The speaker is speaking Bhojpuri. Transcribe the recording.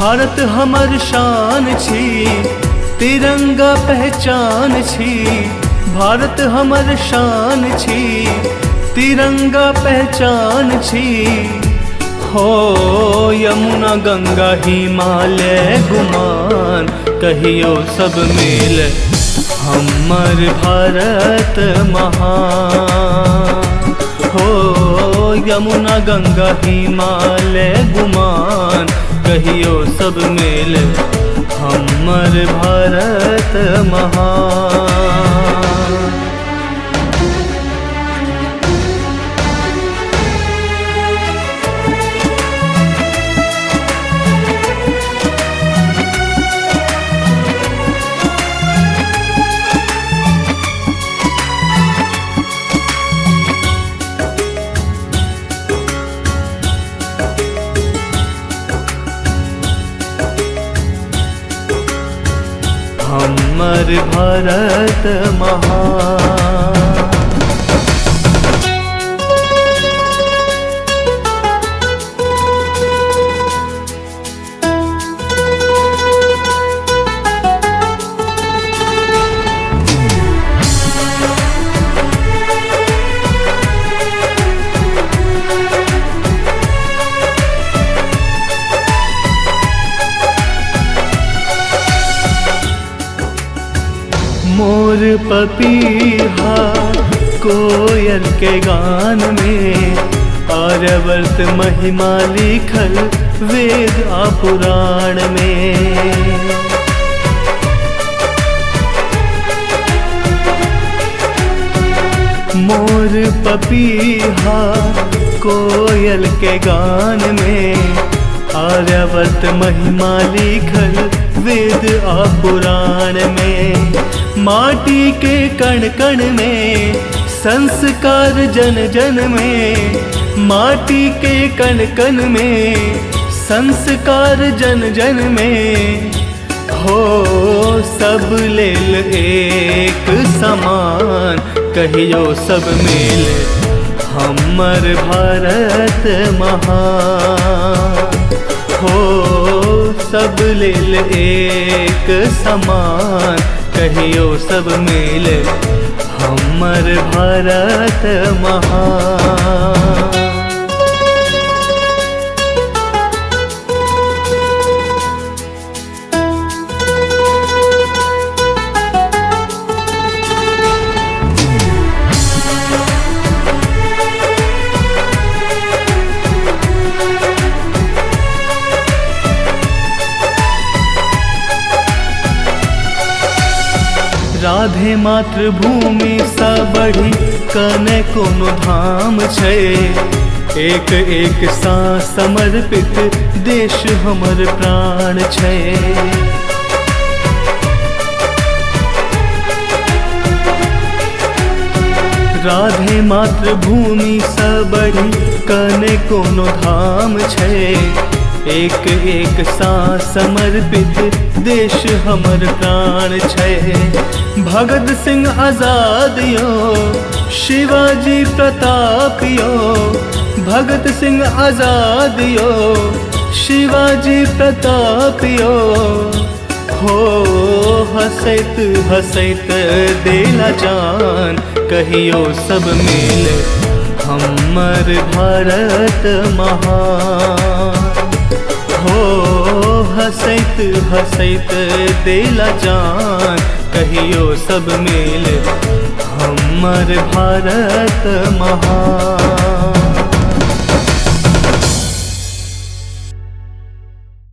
भारत हमर शान छी, तिरंगा पहचान छी। भारत हमर शान छी, तिरंगा पहचान छी। हो यमुना गंगा हिमालय गुमान, कहियो सब मिल हमर भारत महान। हो यमुना गंगा हिमालय गुमान, कहियो सब मिल हमर भारत महान। हमर भारत महान। मोर पपीहा कोयल के गान में, आर्यवर्त महिमा लिखल वेद आ पुराण में। मोर पपीहा कोयल के गान में, आर्यवर्त महिमा लिखल वेद आ पुराण में। माटी के कण कण में, संस्कार जन जन में। माटी के कण कण में, संस्कार जन जन में। हो सब लेल एक समान, कहियो सब मिल हमर भारत महान। हो सब लेल एक समान, कहियो सब मिल हमर भारत महान। राधे मातृभूमि सा बढ़ी कने कोनो धाम छै। एक एक सांस समर्पित देश हमर प्राण छै। राधे मातृभूमि सा बढ़ी कने कोनो धाम छै। एक एक सांस समर्पित देश हमर प्राण छै। भगत सिंह आजाद यो, शिवाजी प्रताप यो। भगत सिंह आजाद यो, शिवाजी प्रताप यो। हो हसैत हसैत देला जान, कहियो सब मिल हमर भारत महान। हो हसैत हसैत देला जान, कहियो सब मिल हमर भारत महान।